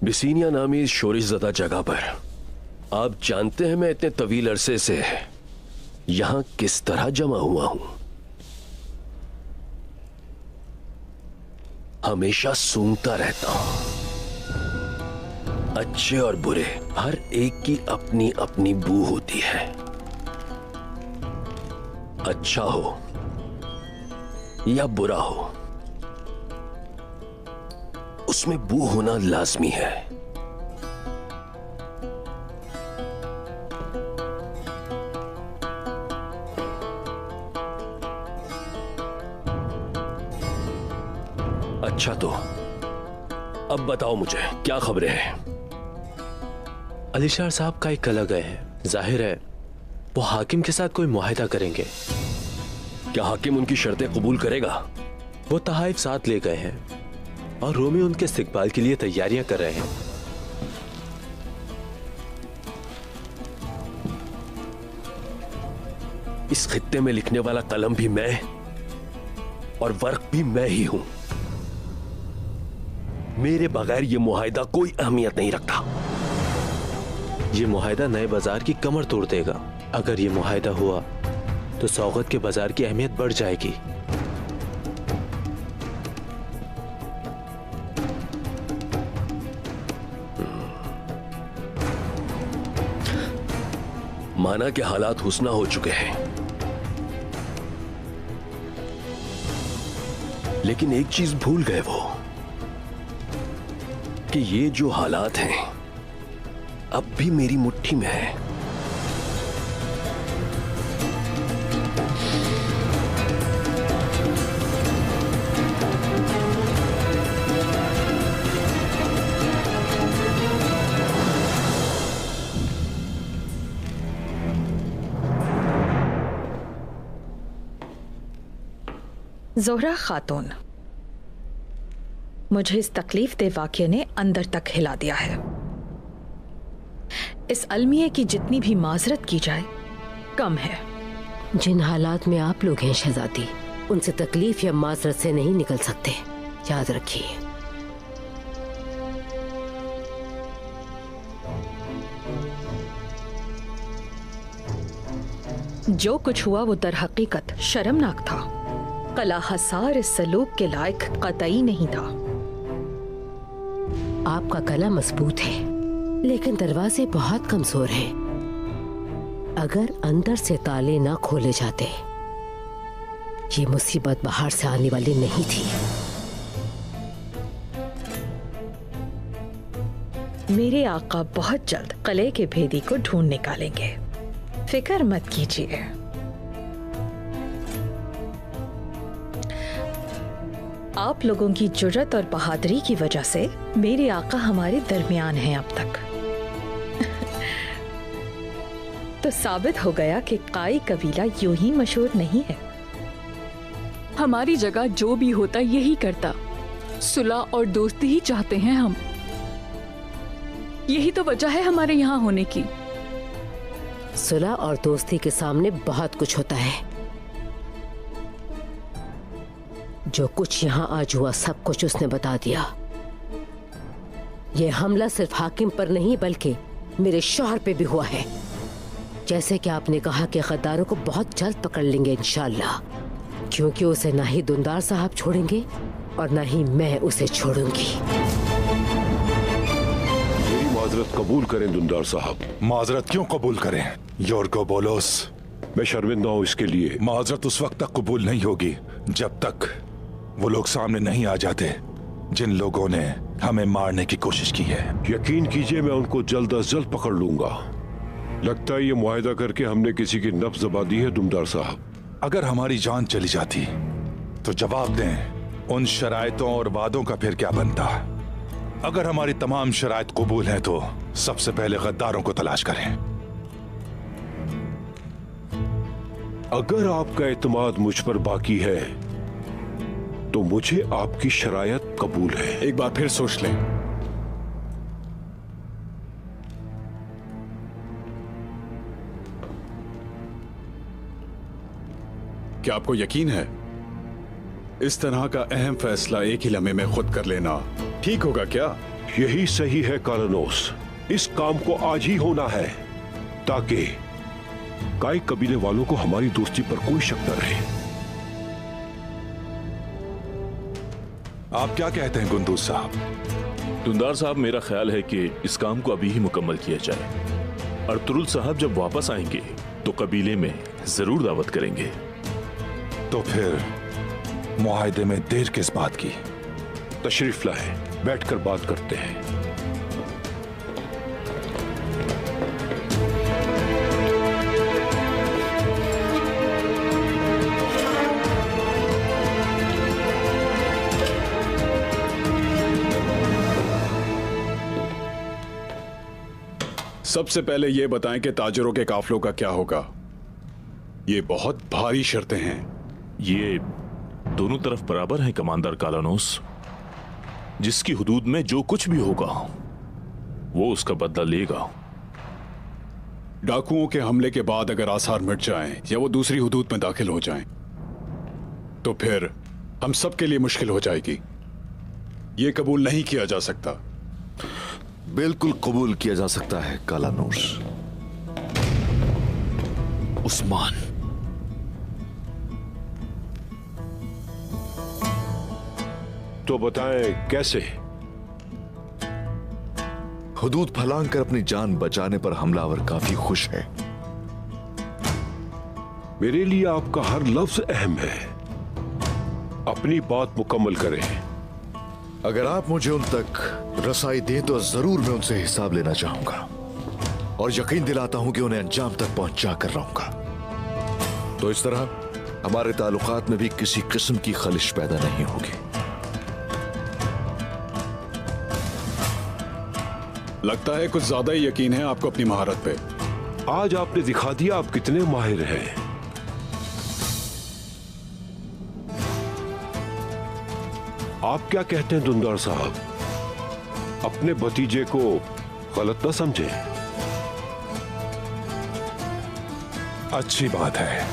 बिसिनिया नामी इस शोरिशज़दा जगह पर आप जानते हैं मैं इतने तवील अरसे से यहां किस तरह जमा हुआ हूं। हमेशा सूंघता रहता हूं। अच्छे और बुरे हर एक की अपनी अपनी बू होती है। अच्छा हो या बुरा हो, उसमें बू होना लाजमी है। अच्छा तो अब बताओ मुझे क्या खबरें हैं? अलीशार साहब का एक कला गए हैं। जाहिर है वो हाकिम के साथ कोई मुआहिदा करेंगे। क्या हाकिम उनकी शर्तें कबूल करेगा? वो तहाइफ साथ ले गए हैं और रोमी उनके इस्तकबाल के लिए तैयारियां कर रहे हैं। इस खित्ते में लिखने वाला कलम भी मैं और वर्क भी मैं ही हूं। मेरे बगैर यह मुआहिदा कोई अहमियत नहीं रखता। ये मुआहिदा नए बाजार की कमर तोड़ देगा। अगर ये मुआहिदा हुआ तो सौगत के बाजार की अहमियत बढ़ जाएगी। माना के हालात हुस्ना हो चुके हैं, लेकिन एक चीज भूल गए वो कि ये जो हालात हैं अब भी मेरी मुट्ठी में है। ज़ोहरा खातून, मुझे इस तकलीफ दे वाक़ये ने अंदर तक हिला दिया है। इस अलमिये की जितनी भी माजरत की जाए कम है। जिन हालात में आप लोग हैं शहजादी, उनसे तकलीफ या माजरत से नहीं निकल सकते, याद रखिए। जो कुछ हुआ वो दर हकीकत शर्मनाक था। कला हसार इस सलूक के लायक कतई नहीं था। आपका कला मजबूत है, लेकिन दरवाजे बहुत कमजोर हैं। अगर अंदर से ताले ना खोले जाते, ये मुसीबत बाहर से आने वाली नहीं थी। मेरे आका बहुत जल्द किले के भेदी को ढूंढ निकालेंगे, फिक्र मत कीजिए। आप लोगों की जुर्रत और बहादुरी की वजह से मेरे आका हमारे दरमियान हैं अब तक। तो साबित हो गया कि काई कबीला यूं ही मशहूर नहीं है। हमारी जगह जो भी होता यही करता। सुलह और दोस्ती ही चाहते हैं हम। यही तो वजह है हमारे यहाँ होने की। सुलह और दोस्ती के सामने बहुत कुछ होता है। जो कुछ यहाँ आज हुआ सब कुछ उसने बता दिया। यह हमला सिर्फ हाकिम पर नहीं बल्कि मेरे शौहर पे भी हुआ है। जैसे कि आपने कहा कि गद्दारों को बहुत जल्द पकड़ लेंगे इंशाअल्लाह, क्योंकि उसे ना ही दुंदार साहब छोड़ेंगे और ना ही मैं उसे छोड़ूंगी। मेरी माजरत कबूल करें दुंदार साहब। माजरत क्यों कबूल करें? योर्गो बोलोस, मैं शर्मिंदा हूँ इसके लिए। माजरत उस वक्त तक कबूल नहीं होगी जब तक वो लोग सामने नहीं आ जाते जिन लोगों ने हमें मारने की कोशिश की है। यकीन कीजिए मैं उनको जल्द अज जल्द पकड़ लूंगा। लगता है ये मुआहिदा करके हमने किसी की नब्ज दबा दी है दुमदार साहब। अगर हमारी जान चली जाती तो जवाब दें, उन शराइतों और वादों का फिर क्या बनता? अगर हमारी तमाम शराइत कबूल हैं तो सबसे पहले गद्दारों को तलाश करें। अगर आपका एतमाद मुझ पर बाकी है तो मुझे आपकी शरायत कबूल है। एक बार फिर सोच लें। क्या आपको यकीन है इस तरह का अहम फैसला एक ही लम्हे में खुद कर लेना ठीक होगा क्या? यही सही है कालानोस। इस काम को आज ही होना है ताकि काई कबीले वालों को हमारी दोस्ती पर कोई शक न रहे। आप क्या कहते हैं गुंदूज साहब? दुंदार साहब, मेरा ख्याल है कि इस काम को अभी ही मुकम्मल किया जाए। अर्तुरुल साहब जब वापस आएंगे तो कबीले में जरूर दावत करेंगे। तो फिर मुआहदे में देर किस बात की? तशरीफ लाए, बैठकर बात करते हैं। सबसे पहले यह बताएं कि ताजरों के काफिलों का क्या होगा। ये बहुत भारी शर्तें हैं। ये दोनों तरफ बराबर हैं कमांडर कालानोस। जिसकी हुदूद में जो कुछ भी होगा वो उसका बदला लेगा। डाकुओं के हमले के बाद अगर आसार मिट जाएं या वो दूसरी हुदूद में दाखिल हो जाएं तो फिर हम सब के लिए मुश्किल हो जाएगी। ये कबूल नहीं किया जा सकता। बिल्कुल कबूल किया जा सकता है कालानोस। उस्मान, तो बताएं कैसे? हुदूद फलांग कर अपनी जान बचाने पर हमलावर काफी खुश है। मेरे लिए आपका हर लफ्ज अहम है। अपनी बात मुकम्मल करें। अगर आप मुझे उन तक रसाई दें तो जरूर मैं उनसे हिसाब लेना चाहूंगा और यकीन दिलाता हूं कि उन्हें अंजाम तक पहुंचा कर रहूंगा। तो इस तरह हमारे ताल्लुकात में भी किसी किस्म की खलिश पैदा नहीं होगी। लगता है कुछ ज्यादा ही यकीन है आपको अपनी महारत पे। आज आपने दिखा दिया आप कितने माहिर हैं। आप क्या कहते हैं दुंदार साहब? अपने भतीजे को गलत न समझे। अच्छी बात है,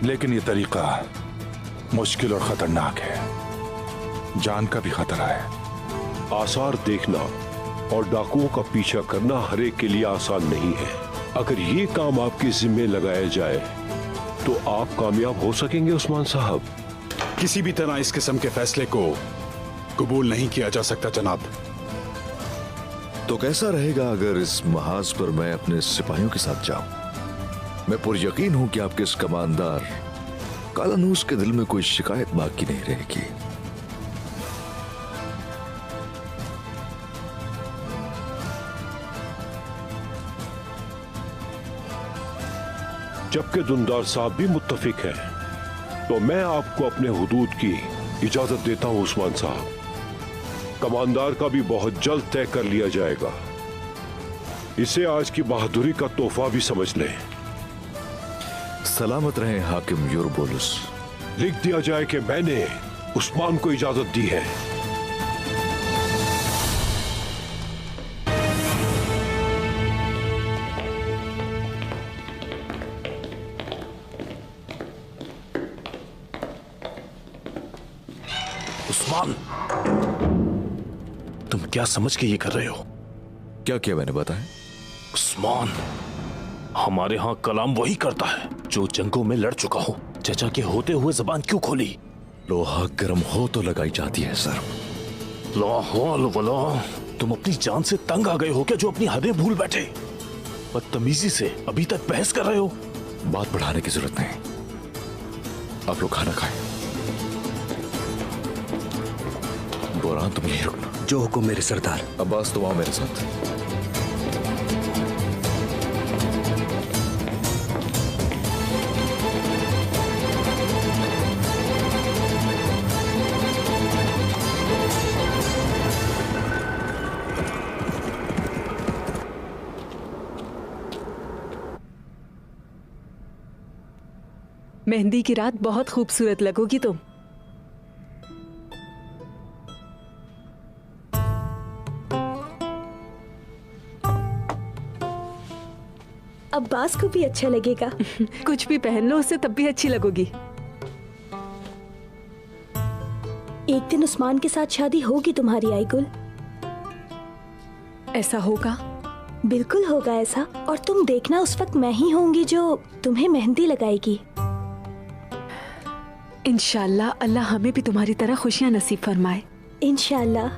लेकिन यह तरीका मुश्किल और खतरनाक है। जान का भी खतरा है। आसार देखना और डाकुओं का पीछा करना हर एक के लिए आसान नहीं है। अगर ये काम आपके जिम्मे लगाया जाए तो आप कामयाब हो सकेंगे उस्मान साहब। किसी भी तरह इस किस्म के फैसले को कबूल नहीं किया जा सकता जनाब। तो कैसा रहेगा अगर इस महाज पर मैं अपने सिपाहियों के साथ जाऊं? मैं पुरयकीन हूं कि आपके इस कमांडर कालानूस के दिल में कोई शिकायत बाकी नहीं रहेगी। जबकि दुंदार साहब भी मुत्तफिक हैं, तो मैं आपको अपने हुदूद की इजाजत देता हूं उस्मान साहब। कमांडर का भी बहुत जल्द तय कर लिया जाएगा। इसे आज की बहादुरी का तोहफा भी समझ लें। सलामत रहें हाकिम यूरबोलुस। लिख दिया जाए कि मैंने उस्मान को इजाजत दी है। उस्मान, तुम क्या समझ के ये कर रहे हो? क्या किया मैंने बताया? उस्मान, हमारे यहाँ कलाम वही करता है जो जंगों में लड़ चुका हो। चचा के होते हुए जबान क्यों खोली? लोहा गर्म हो तो लगाई जाती है सर। ला हौल वला, तुम अपनी जान से तंग आ गए हो क्या जो अपनी हदें भूल बैठे? बदतमीजी से अभी तक बहस कर रहे हो। बात बढ़ाने की जरूरत नहीं। आप लोग खाना खाएं। बोरान तुम यहीं रुकना। जो हुक्म मेरे सरदार। अब्बास तुम आओ मेरे साथ। मेहंदी की रात बहुत खूबसूरत लगोगी तुम। अब्बास को भी अच्छा लगेगा। कुछ भी पहन लो उससे तब भी अच्छी लगोगी। एक दिन उस्मान के साथ शादी होगी तुम्हारी आईगुल। ऐसा होगा? बिल्कुल होगा ऐसा, और तुम देखना उस वक्त मैं ही होंगी जो तुम्हें मेहंदी लगाएगी। इंशाल्लाह अल्लाह हमें भी तुम्हारी तरह खुशियाँ नसीब फरमाए। इंशाल्लाह।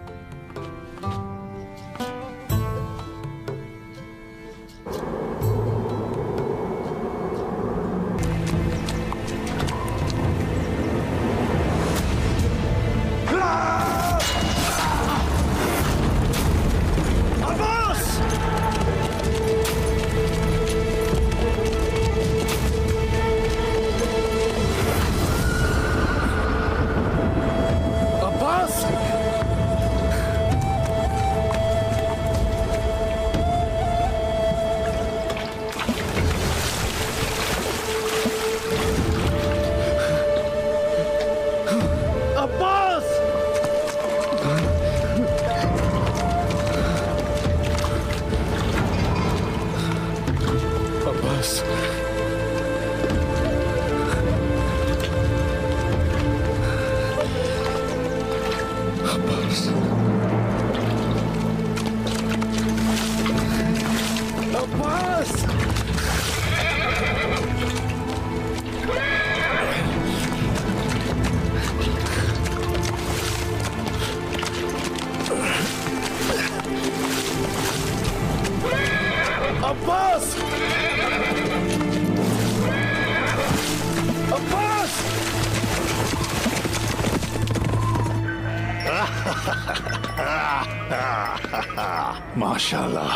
माशाल्लाह,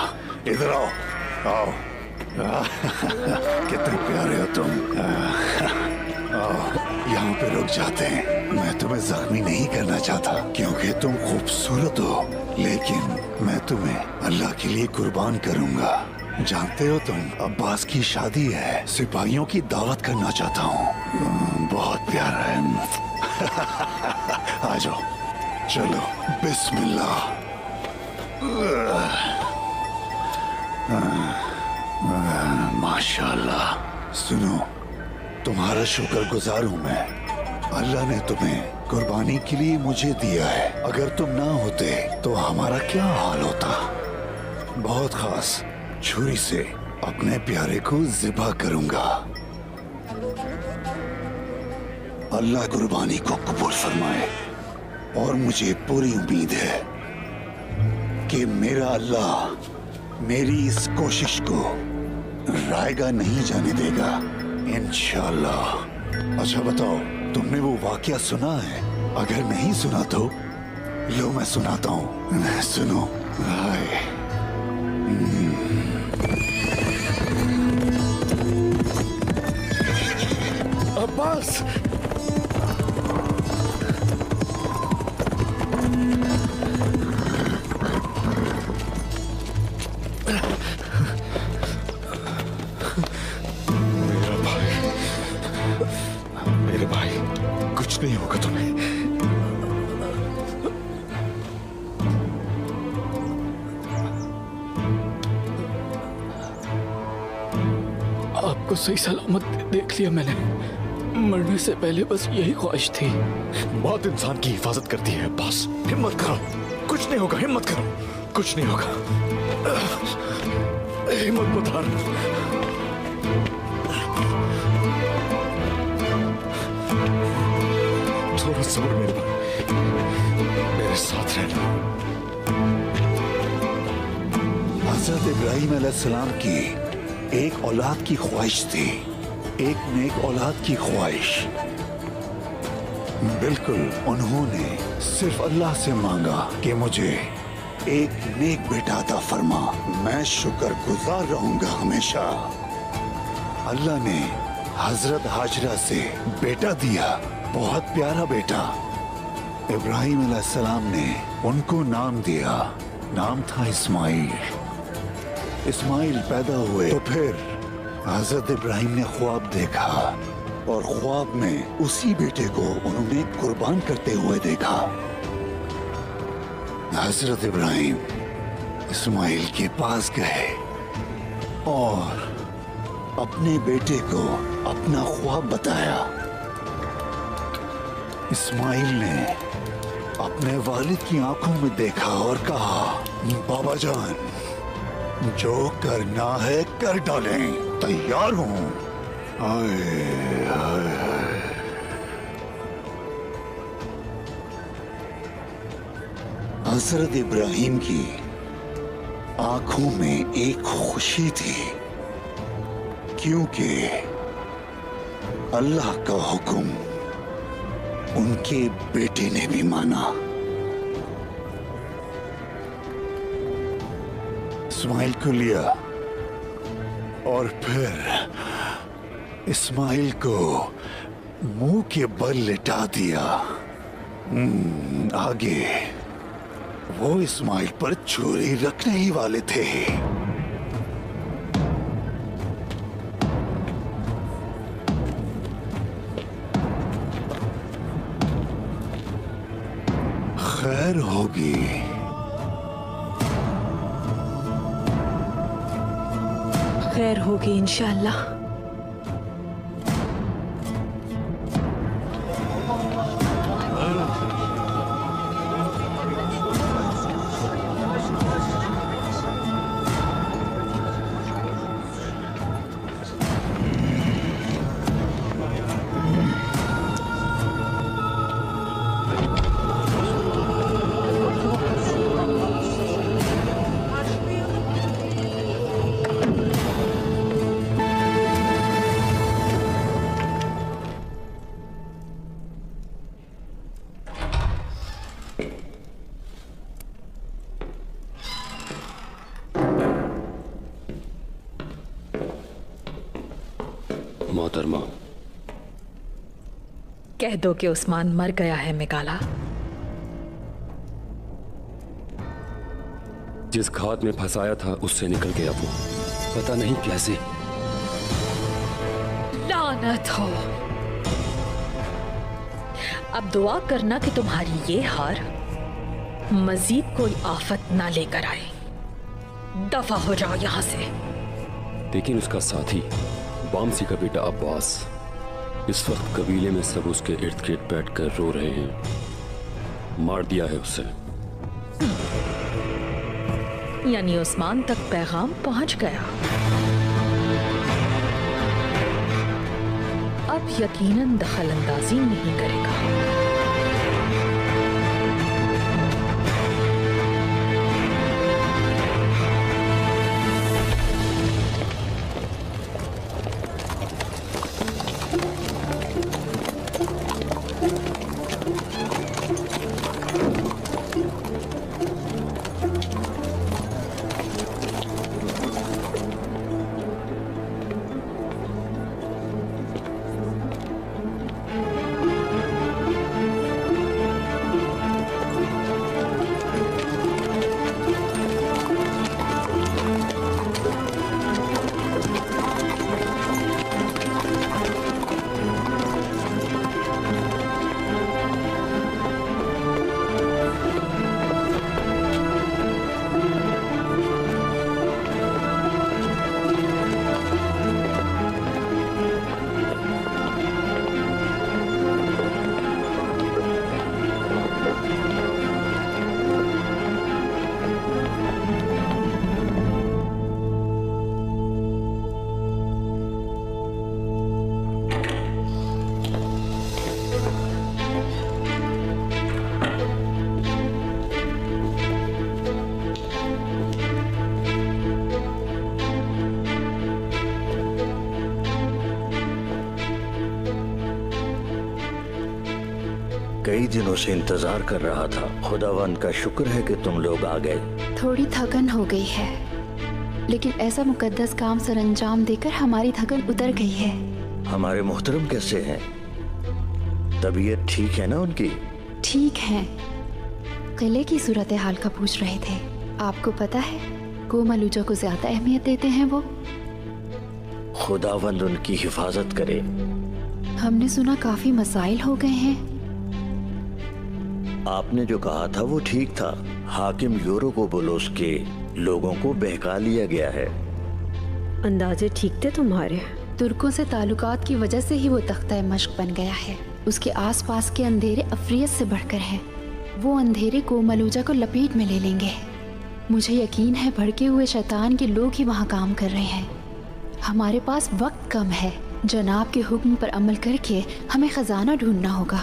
इधर आओ, आओ। कितने प्यारे हो तुम। आओ, यहाँ पे रुक जाते हैं। मैं तुम्हें जख्मी नहीं करना चाहता क्योंकि तुम खूबसूरत हो, लेकिन मैं तुम्हें अल्लाह के लिए कुर्बान करूँगा। जानते हो तुम, अब्बास की शादी है, सिपाहियों की दावत करना चाहता हूँ। बहुत प्यारा है। आ जाओ, चलो, बिस्मिल्लाह। माशाल्लाह। सुनो, तुम्हारा शुक्रगुजार हूँ मैं। अल्लाह ने तुम्हें कुर्बानी के लिए मुझे दिया है। अगर तुम ना होते तो हमारा क्या हाल होता। बहुत खास छुरी से अपने प्यारे को ज़िबा करूंगा। अल्लाह कुर्बानी को कबूल फरमाए। और मुझे पूरी उम्मीद है कि मेरा अल्लाह मेरी इस कोशिश को रायगा नहीं जाने देगा, इंशाअल्लाह। अच्छा बताओ, तुमने वो वाकया सुना है? अगर नहीं सुना तो लो मैं सुनाता हूँ। सुनो। हाय। अब्बास, मेरे भाई, कुछ नहीं होगा तुम्हें। आपको सही सलामत देख लिया मैंने। मरने से पहले बस यही ख्वाहिश थी। मौत इंसान की हिफाजत करती है अब्बास। हिम्मत करो, कुछ नहीं होगा। हिम्मत करो, कुछ नहीं होगा। हिम्मत मत हार। थोड़ा सब्र मेरे भाई, मेरे साथ रहना। हजरत इब्राहिम अलैहिस्सलाम की एक औलाद की ख्वाहिश थी, एक नेक औलाद की ख्वाहिश। बिल्कुल, उन्होंने सिर्फ अल्लाह से मांगा कि मुझे एक नेक बेटा अता फरमा। मैं शुक्रगुजार रहूंगा हमेशा। अल्लाह ने हजरत हाजरा से बेटा दिया, बहुत प्यारा बेटा। इब्राहिम अलैहिस्सलाम ने उनको नाम दिया, नाम था इस्माइल। इस्माइल पैदा हुए तो फिर हजरत इब्राहिम ने ख्वाब देखा, और ख्वाब में उसी बेटे को उन्होंने कुर्बान करते हुए देखा। हजरत इब्राहिम इस्माइल के पास गए और अपने बेटे को अपना ख्वाब बताया। इस्माइल ने अपने वालिद की आंखों में देखा और कहा, बाबा जान, जो करना है कर डालें, तैयार हूं। आए, आए, आए। हजरत इब्राहिम की आंखों में एक खुशी थी, क्योंकि अल्लाह का हुक्म उनके बेटे ने भी माना। इस्माइल को लिया और फिर इस्माइल को मुंह के बल लिटा दिया। आगे वो इस्माइल पर छुरी रखने ही वाले थे। खैर होगी। खैर होगी इंशाअल्लाह। मोहतरमा, कह दो कि उस्मान मर गया है मिकाला। जिस खाद में फंसाया था उससे निकल गया वो, पता नहीं कैसे। लानत हो। अब दुआ करना कि तुम्हारी ये हार मजीद कोई आफत ना लेकर आए। दफा हो जाओ यहां से। लेकिन उसका साथी वामसी का बेटा अब्बास इस वक्त कबीले में सब उसके इर्द गिर्द बैठकर रो रहे हैं। मार दिया है उसे। यानी उस्मान तक पैगाम पहुंच गया। अब यकीनन दखल अंदाजी नहीं करेगा। कई दिनों से इंतजार कर रहा था। खुदावन का शुक्र है कि तुम लोग आ गए। थोड़ी थकन हो गई है, लेकिन ऐसा मुकद्दस काम सरअंजाम देकर हमारी थकन उतर गई है। हमारे मोहतरम कैसे हैं? तबीयत ठीक है ना उनकी? ठीक है। किले की सूरत हाल का पूछ रहे थे। आपको पता है कोमलूजा को ज्यादा अहमियत देते हैं वो। खुदावंद उनकी हिफाजत करे। हमने सुना काफी मसाइल हो गए हैं। आपने जो कहा था वो ठीक था। हाकिम यूरोकोबुलोस के लोगों को बहका लिया गया है। अंदाजे ठीक थे तुम्हारे। तुर्कों से ताल्लुकात की वजह से ही वो तख्ता मश्क बन गया है। उसके आसपास के अंधेरे अफरियत से बढ़कर हैं। वो अंधेरे कोमलूजा को लपेट में ले लेंगे। मुझे यकीन है भड़के हुए शैतान के लोग ही वहाँ काम कर रहे हैं। हमारे पास वक्त कम है। जनाब के हुक्म पर अमल करके हमें खजाना ढूंढना होगा।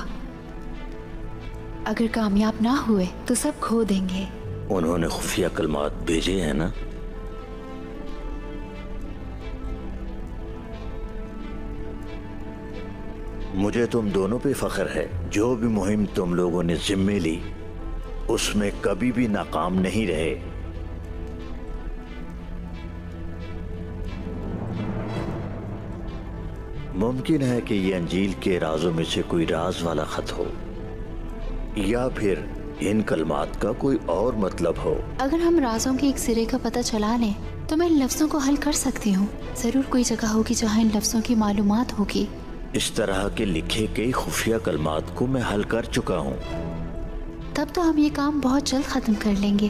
अगर कामयाब ना हुए तो सब खो देंगे। उन्होंने खुफिया कलमात भेजे हैं ना? मुझे तुम दोनों पे फख्र है। जो भी मुहिम तुम लोगों ने जिम्मे ली उसमें कभी भी नाकाम नहीं रहे। मुमकिन है कि ये अंजील के राजों में से कोई राज वाला खत हो या फिर इन कलमात का कोई और मतलब हो। अगर हम राजों के एक सिरे का पता चला लें तो मैं इन लफ्जों को हल कर सकती हूँ। जरूर कोई जगह होगी जहाँ इन लफ्जों की मालूमात होगी। इस तरह के लिखे कई खुफिया कलमात को मैं हल कर चुका हूँ। तब तो हम ये काम बहुत जल्द खत्म कर लेंगे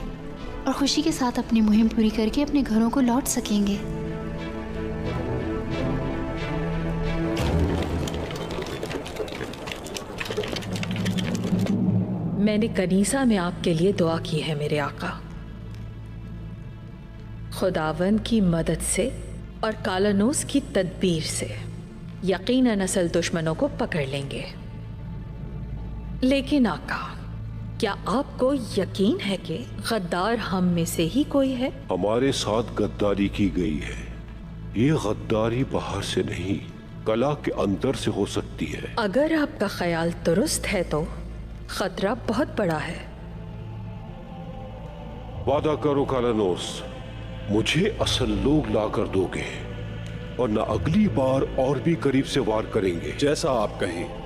और खुशी के साथ अपनी मुहिम पूरी करके अपने घरों को लौट सकेंगे। मैंने कनीसा में आपके लिए दुआ की है मेरे आका। खुदावन की मदद से और कालानूस की तदबीर से यकीनन असल दुश्मनों को पकड़ लेंगे। लेकिन आका, क्या आपको यकीन है कि गद्दार हम में से ही कोई है? हमारे साथ गद्दारी की गई है। ये गद्दारी बाहर से नहीं, कला के अंदर से हो सकती है। अगर आपका ख्याल दुरुस्त है तो खतरा बहुत बड़ा है। वादा करो कालानोस, मुझे असल लोग ला कर दोगे और न अगली बार और भी करीब से वार करेंगे। जैसा आप कहें।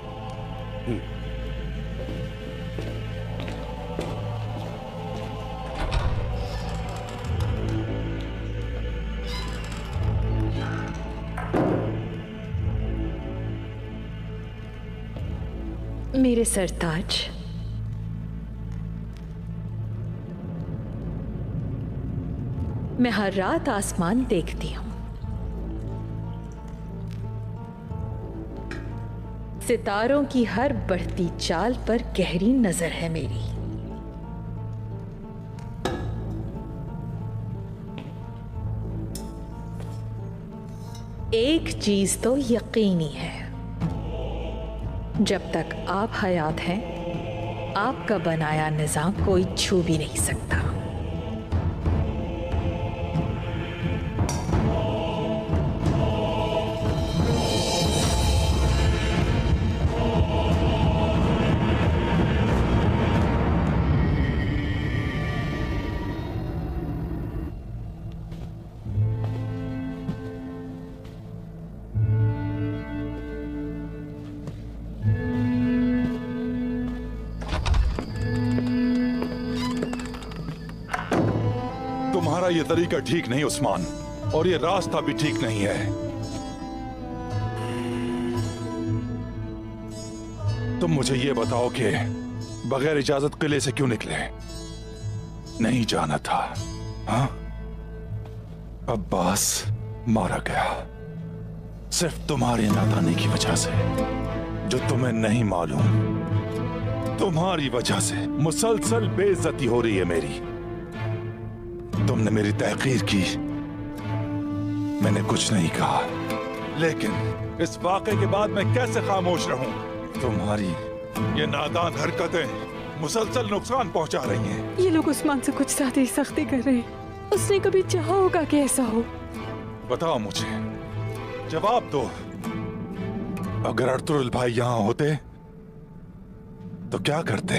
मेरे सरताज, मैं हर रात आसमान देखती हूं। सितारों की हर बढ़ती चाल पर गहरी नजर है मेरी। एक चीज तो यकीनी है, जब तक आप हयात हैं, आपका बनाया निजाम कोई छू भी नहीं सकता। ये तरीका ठीक नहीं उस्मान, और ये रास्ता भी ठीक नहीं है। तुम मुझे ये बताओ कि बगैर इजाजत किले से क्यों निकले? नहीं जाना था। हाँ? अब्बास मारा गया सिर्फ तुम्हारी नादानी की वजह से, जो तुम्हें नहीं मालूम। तुम्हारी वजह से मुसलसल बेइज्जती हो रही है मेरी। तुमने मेरी तहकीर की, मैंने कुछ नहीं कहा, लेकिन इस वाक़े के बाद मैं कैसे खामोश रहूं? तुम्हारी ये नादान हरकतें मुसलसल नुकसान पहुंचा रही हैं। ये लोग उस्मान से कुछ ज्यादा ही सख्ती कर रहे हैं। उसने कभी चाहा होगा कि ऐसा हो? बताओ मुझे, जवाब दो। अगर अर्तुगरुल भाई यहां होते तो क्या करते?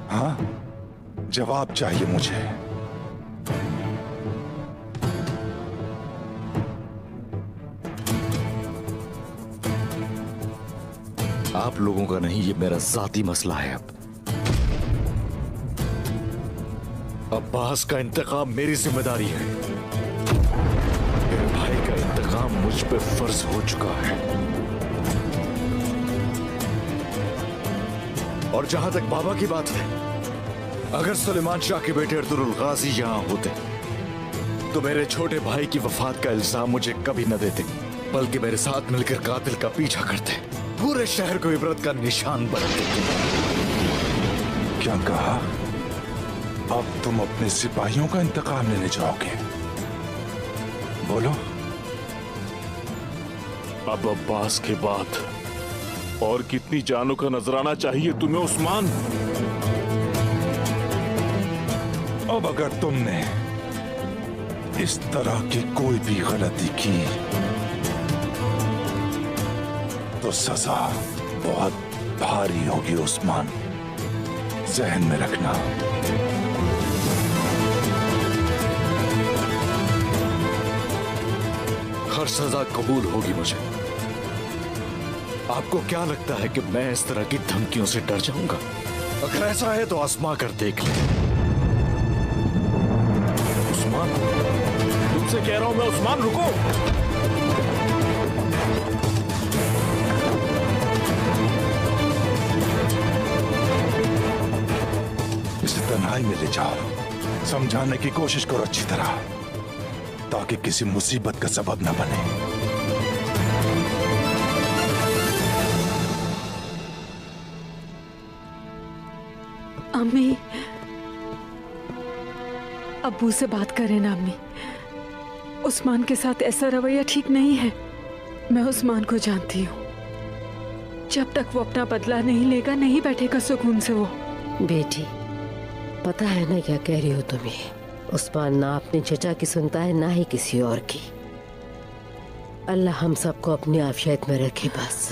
हाँ, जवाब चाहिए मुझे। आप लोगों का नहीं, ये मेरा जाती मसला है। अब अब्बास का इंतकाम मेरी जिम्मेदारी है। मेरे भाई का इंतकाम मुझ पे फर्ज हो चुका है। और जहां तक बाबा की बात है, अगर सुलेमान शाह के बेटे अर्तुगरुल गाजी यहां होते तो मेरे छोटे भाई की वफात का इल्जाम मुझे कभी न देते, बल्कि मेरे साथ मिलकर कातिल का पीछा करते, पूरे शहर को इबरत का निशान बना देते। क्या कहा? अब तुम अपने सिपाहियों का इंतकाम लेने जाओगे? बोलो। अब अब्बास के बाद और कितनी जानों का नजराना चाहिए तुम्हें उस्मान? अब अगर तुमने इस तरह की कोई भी गलती की तो सजा बहुत भारी होगी उस्मान, जहन में रखना। हर सजा कबूल होगी मुझे। आपको क्या लगता है कि मैं इस तरह की धमकियों से डर जाऊंगा? अगर ऐसा है तो आजमा कर देख ले। उस्मान, तुमसे कह रहा हूं मैं, उस्मान रुको। इसे तन्हाई में ले जाओ, समझाने की कोशिश करो अच्छी तरह, ताकि किसी मुसीबत का सबब न बने। अम्मी, अब्बू से बात करें ना अम्मी। उस्मान के साथ ऐसा रवैया ठीक नहीं है। मैं उस्मान को जानती हूँ, जब तक वो अपना बदला नहीं लेगा नहीं बैठेगा सुकून से वो। बेटी, पता है ना क्या कह रही हो तुम्हें? उस्मान ना अपने चचा की सुनता है ना ही किसी और की। अल्लाह हम सबको अपनी आफियत में रखे बस।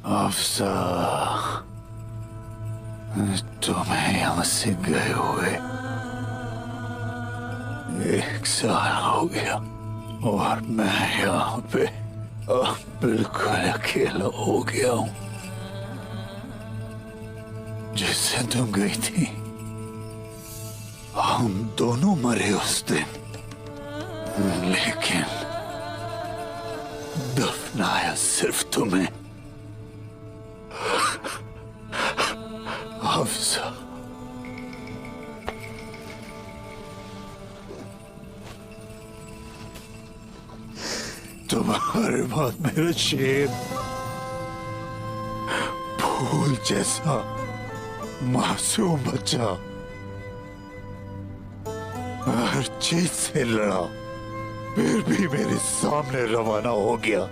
अफसा, तुम्हें यहां से गए हुए 1 साल हो गया और मैं यहाँ पे बिल्कुल अकेला हो गया हूँ। जिससे तुम गई थी हम दोनों मरे उस दिन, लेकिन दफनाया सिर्फ तुम्हें। अफसा, तुम्हारे बाद मेरा शेर फूल जैसा मासूम बच्चा हर चीज से लड़ा, फिर भी मेरे सामने रवाना हो गया।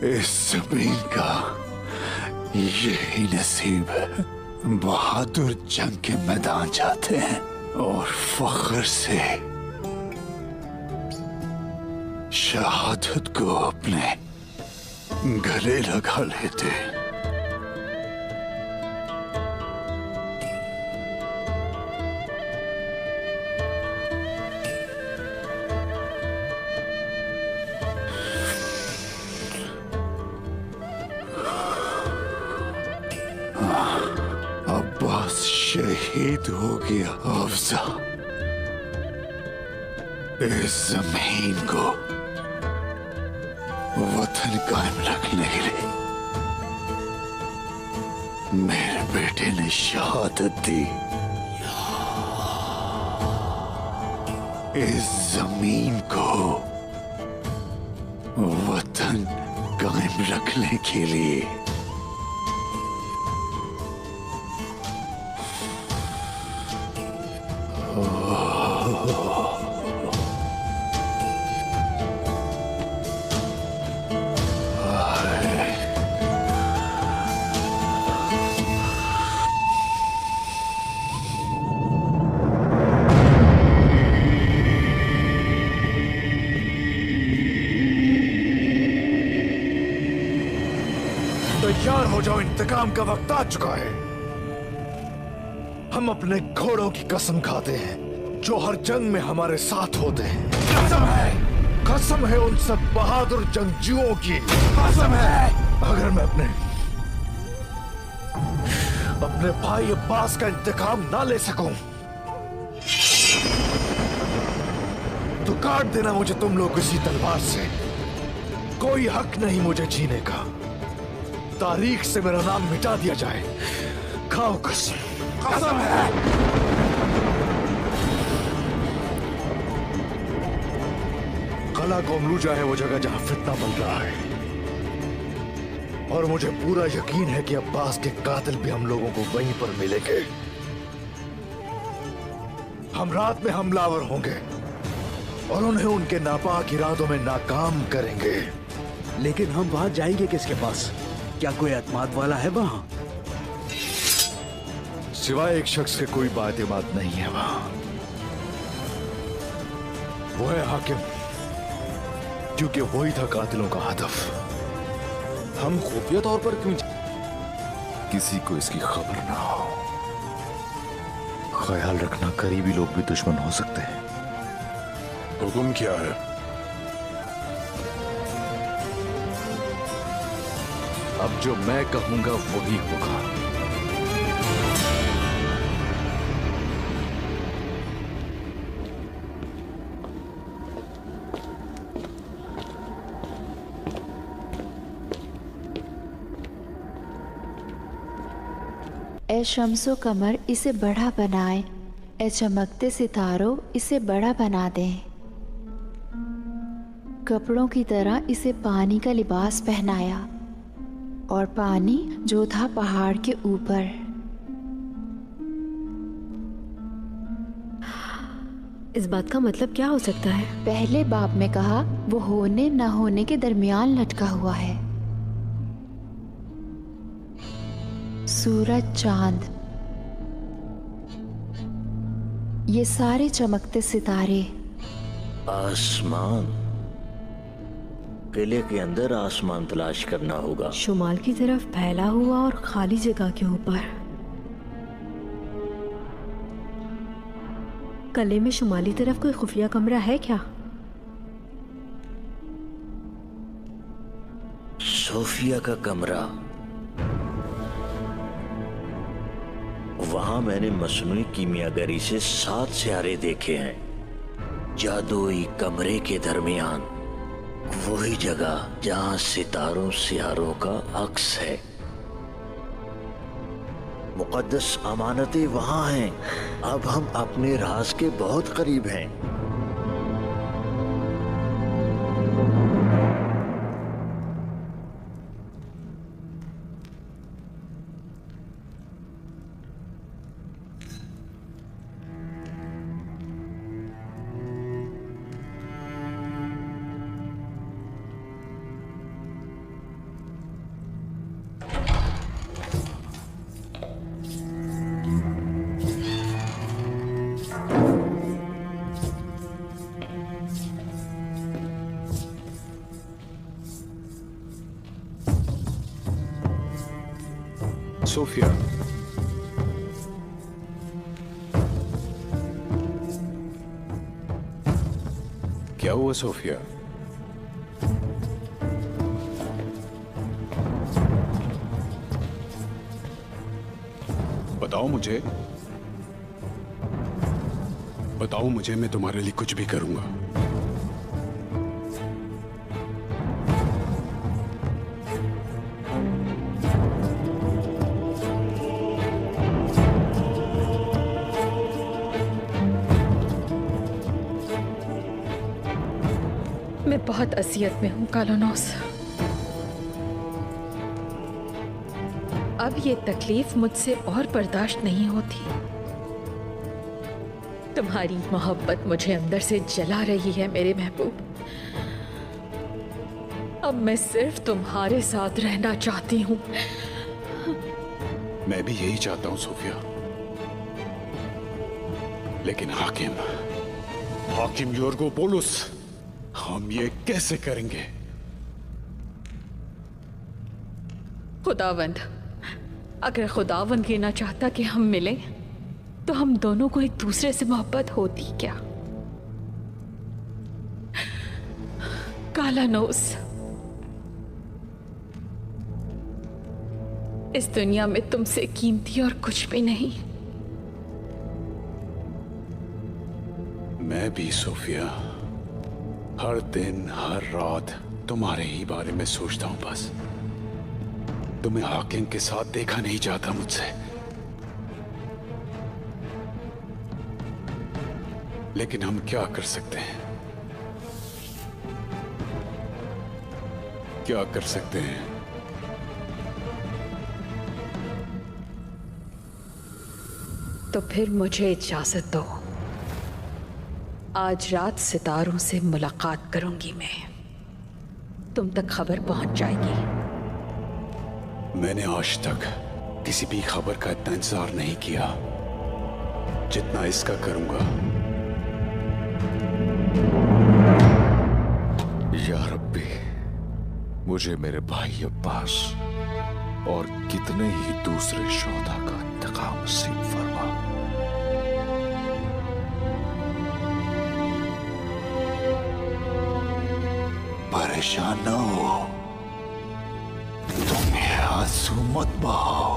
इस जमीन का यही नसीब है। बहादुर जंग के मैदान जाते हैं और फख्र से शहादत को अपने गले लगा लेते। अब्बास शहीद हो गया। अफसा, इस जमीन को वतन कायम रखने के लिए मेरे बेटे ने शहादत दी। इस जमीन को वतन कायम रखने के लिए इंतकाम का वक्त आ चुका है। हम अपने घोड़ों की कसम खाते हैं जो हर जंग में हमारे साथ होते हैं। कसम है उन सब बहादुर जंगजुओं की। कसम है अगर मैं अपने भाई अब्बास का इंतकाम ना ले सकूं तो काट देना मुझे तुम लोग किसी तलवार से। कोई हक नहीं मुझे जीने का। तारीख से मेरा नाम मिटा दिया जाए। खाओ कसम। कसम है। कला कोमलूजा है वो जगह जहां फितना बन रहा है, और मुझे पूरा यकीन है कि अब्बास के कातिल भी हम लोगों को वहीं पर मिलेंगे। हम रात में हमलावर होंगे और उन्हें उनके नापाक इरादों में नाकाम करेंगे। लेकिन हम वहां जाएंगे किसके पास? क्या कोई एतमाद वाला है वहां? सिवाय एक शख्स के कोई बातेमाद नहीं है वहां। वो है हाकिम, क्योंकि वही था कातिलों का हदफ। हम खुफिया तौर पर क्यों? किसी को इसकी खबर ना हो। ख्याल रखना, करीबी लोग भी दुश्मन हो सकते हैं। हुक्म क्या है? अब जो मैं कहूंगा वही होगा। ए शम्सो कमर इसे बड़ा बनाए, ए चमकते सितारों इसे बड़ा बना दें। कपड़ों की तरह इसे पानी का लिबास पहनाया, और पानी जो था पहाड़ के ऊपर। इस बात का मतलब क्या हो सकता है? पहले बाब में कहा वो होने न होने के दरमियान लटका हुआ है। सूरज, चांद, ये सारे चमकते सितारे। आसमान, किले के अंदर आसमान तलाश करना होगा। शुमाल की तरफ फैला हुआ और खाली जगह के ऊपर। किले में शुमाली तरफ कोई खुफिया कमरा है क्या? सोफिया का कमरा। वहां मैंने मसनूई कीमियागरी से 7 सियारे देखे हैं। जादुई कमरे के दरमियान वही जगह जहां सितारों सियारों का अक्स है। मुकद्दस अमानतें वहां हैं। अब हम अपने राज के बहुत करीब हैं। सोफिया, क्या हुआ सोफिया? बताओ मुझे, बताओ मुझे, मैं तुम्हारे लिए कुछ भी करूंगा। मैं बहुत असियत में हूं कालोनोस। अब ये तकलीफ मुझसे और बर्दाश्त नहीं होती। तुम्हारी मोहब्बत मुझे अंदर से जला रही है मेरे महबूब। अब मैं सिर्फ तुम्हारे साथ रहना चाहती हूँ। मैं भी यही चाहता हूं सोफिया, लेकिन हाकिम योर्गोपोलोस, हम ये कैसे करेंगे? खुदावंद, अगर खुदावंद ये ना चाहता कि हम मिलें, तो हम दोनों को एक दूसरे से मोहब्बत होती क्या? कालानोस, इस दुनिया में तुमसे कीमती और कुछ भी नहीं। मैं भी सोफिया हर दिन हर रात तुम्हारे ही बारे में सोचता हूं। बस तुम्हें हाकिम के साथ देखा नहीं जाता मुझसे, लेकिन हम क्या कर सकते हैं? क्या कर सकते हैं? तो फिर मुझे इजाजत दो। आज रात सितारों से मुलाकात करूंगी मैं। तुम तक खबर पहुंच जाएगी। मैंने आज तक किसी भी खबर का इतना इंतजार नहीं किया जितना इसका करूंगा। या रब्बी, मुझे मेरे भाई अब्बास और कितने ही दूसरे शोधा का इंतकाम नसीब फरमा। परेशान न हो, तुम्हें आंसू मत बहाओ।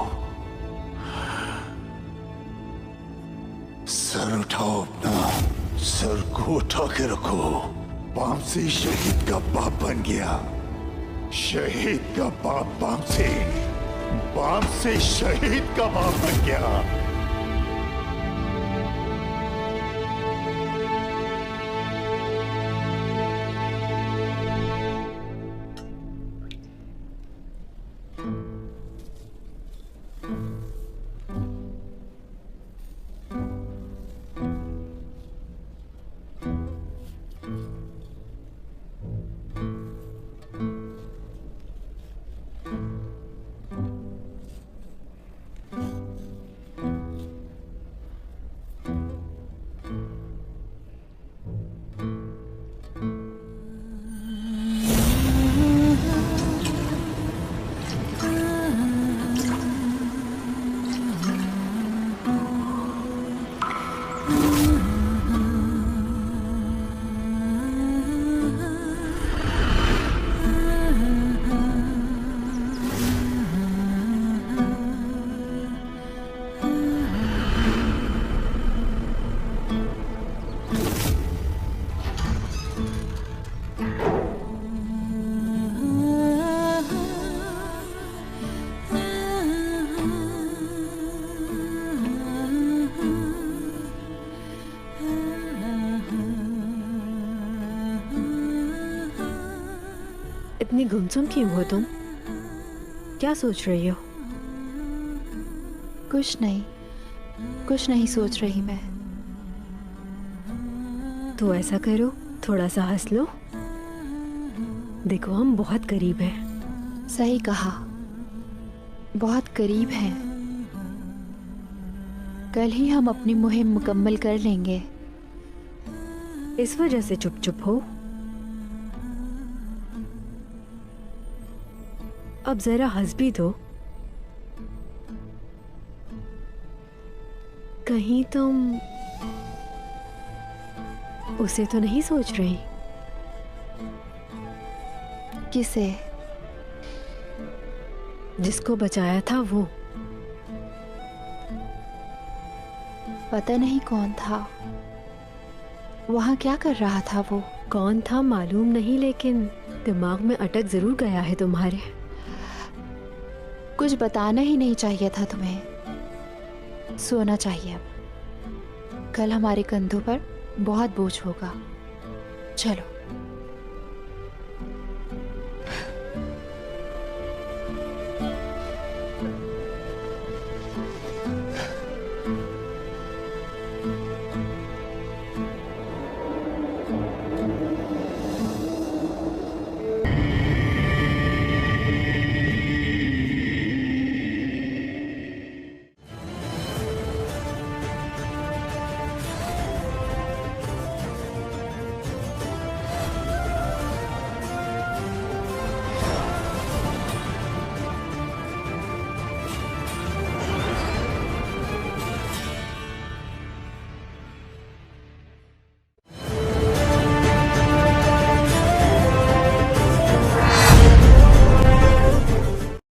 सर उठाओ अपना, सर को उठा के रखो। बामसी शहीद का बाप बन गया। शहीद का बाप बामसी शहीद का बाप बन गया। इतनी गुमसुम क्यों हो तुम? क्या सोच रही हो? कुछ नहीं सोच रही मैं। तो ऐसा करो, थोड़ा सा हंस लो। देखो हम बहुत करीब हैं। सही कहा, बहुत करीब हैं। कल ही हम अपनी मुहिम मुकम्मल कर लेंगे। इस वजह से चुप चुप हो। अब जरा हंस भी दो। कहीं तुम उसे तो नहीं सोच रही? किसे? जिसको बचाया था वो। पता नहीं कौन था, वहां क्या कर रहा था वो। कौन था मालूम नहीं, लेकिन दिमाग में अटक जरूर गया है तुम्हारे। कुछ बताना ही नहीं चाहिए था तुम्हें। सोना चाहिए अब। कल हमारे कंधों पर बहुत बोझ होगा। चलो।